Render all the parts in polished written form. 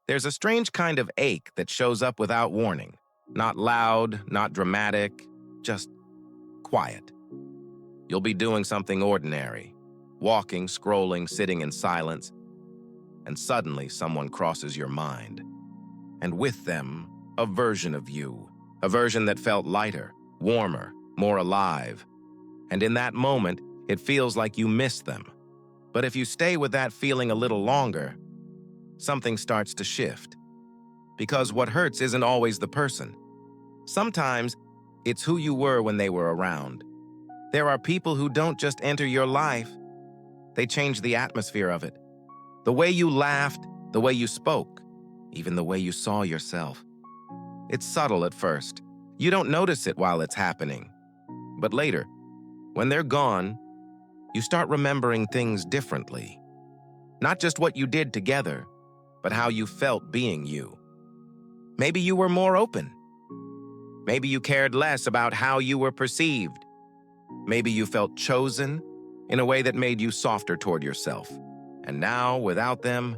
There's a strange kind of ache that shows up without warning. Not loud, not dramatic, just quiet. You'll be doing something ordinary, walking, scrolling, sitting in silence, and suddenly someone crosses your mind. And with them, a version of you, a version that felt lighter, warmer, more alive. And in that moment, it feels like you miss them. But if you stay with that feeling a little longer, something starts to shift. Because what hurts isn't always the person. Sometimes, it's who you were when they were around. There are people who don't just enter your life, they change the atmosphere of it. The way you laughed, the way you spoke, even the way you saw yourself. It's subtle at first. You don't notice it while it's happening. But later, when they're gone, you start remembering things differently. Not just what you did together, but how you felt being you. Maybe you were more open. Maybe you cared less about how you were perceived. Maybe you felt chosen in a way that made you softer toward yourself. And now, without them,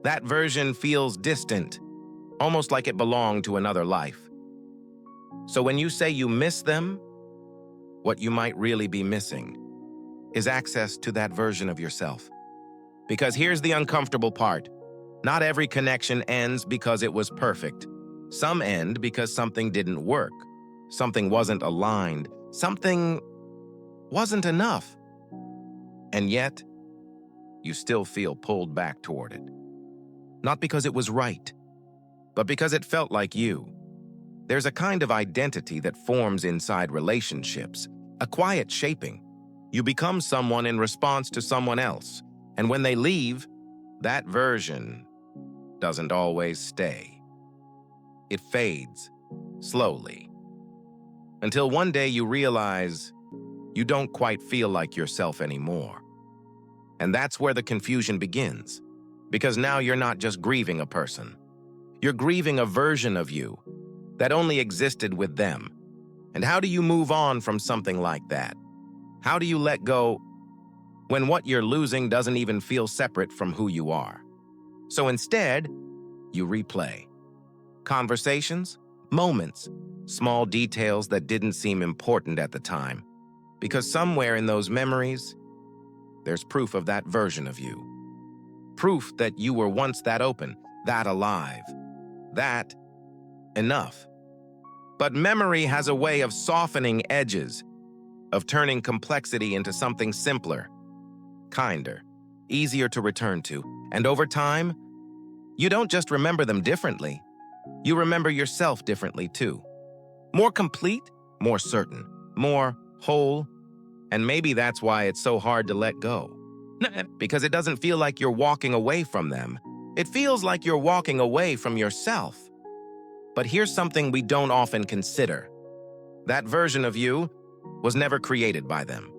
that version feels distant, almost like it belonged to another life. So when you say you miss them, what you might really be missing is access to that version of yourself. Because here's the uncomfortable part. Not every connection ends because it was perfect. Some end because something didn't work. Something wasn't aligned. Something wasn't enough. And yet, you still feel pulled back toward it. Not because it was right, but because it felt like you. There's a kind of identity that forms inside relationships, a quiet shaping. You become someone in response to someone else, and when they leave, that version doesn't always stay. It fades, slowly, until one day you realize you don't quite feel like yourself anymore. And that's where the confusion begins, because now you're not just grieving a person. You're grieving a version of you that only existed with them. And how do you move on from something like that? How do you let go when what you're losing doesn't even feel separate from who you are? So instead, you replay. Conversations, moments, small details that didn't seem important at the time. Because somewhere in those memories, there's proof of that version of you. Proof that you were once that open, that alive, that enough. But memory has a way of softening edges, of turning complexity into something simpler, kinder, easier to return to. And over time, you don't just remember them differently, you remember yourself differently too. More complete, more certain, more whole. And maybe that's why it's so hard to let go. Because it doesn't feel like you're walking away from them. It feels like you're walking away from yourself. But here's something we don't often consider. That version of you was never created by them.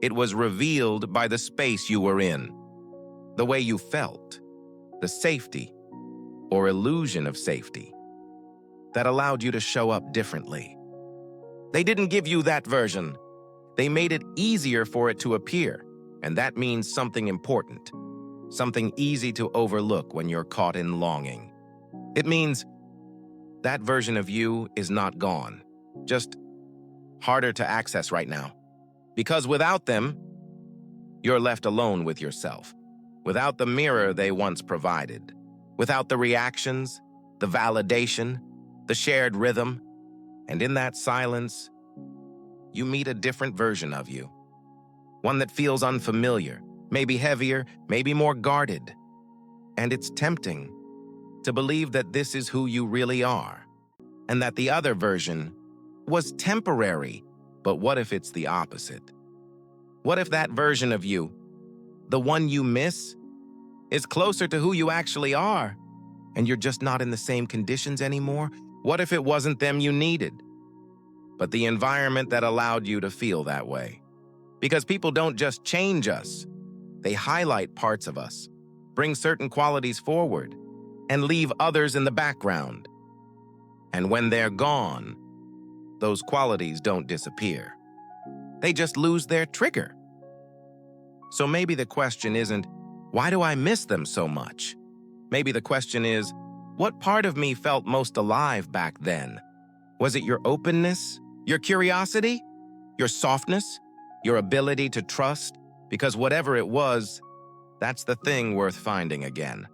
It was revealed by the space you were in, the way you felt, the safety or illusion of safety that allowed you to show up differently. They didn't give you that version. They made it easier for it to appear, and that means something important, something easy to overlook when you're caught in longing. It means that version of you is not gone, just harder to access right now. Because without them, you're left alone with yourself, without the mirror they once provided, without the reactions, the validation, the shared rhythm, and in that silence, you meet a different version of you. One that feels unfamiliar, maybe heavier, maybe more guarded. And it's tempting to believe that this is who you really are, and that the other version was temporary. But what if it's the opposite? What if that version of you, the one you miss, is closer to who you actually are, and you're just not in the same conditions anymore? What if it wasn't them you needed, but the environment that allowed you to feel that way? Because people don't just change us, they highlight parts of us, bring certain qualities forward, and leave others in the background. And when they're gone, those qualities don't disappear. They just lose their trigger. So maybe the question isn't, why do I miss them so much? Maybe the question is, what part of me felt most alive back then? Was it your openness? Your curiosity? Your softness? Your ability to trust? Because whatever it was, that's the thing worth finding again.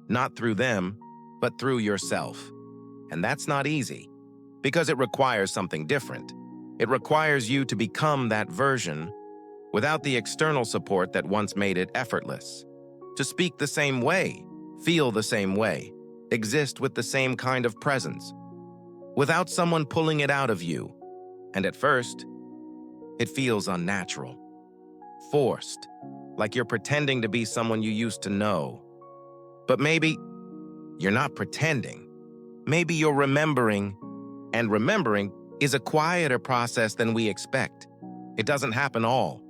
Not through them, but through yourself. And that's not easy, because it requires something different. It requires you to become that version without the external support that once made it effortless. To speak the same way, feel the same way, exist with the same kind of presence, without someone pulling it out of you. And at first, it feels unnatural, forced, like you're pretending to be someone you used to know. But maybe you're not pretending. Maybe you're remembering, and remembering is a quieter process than we expect. It doesn't happen all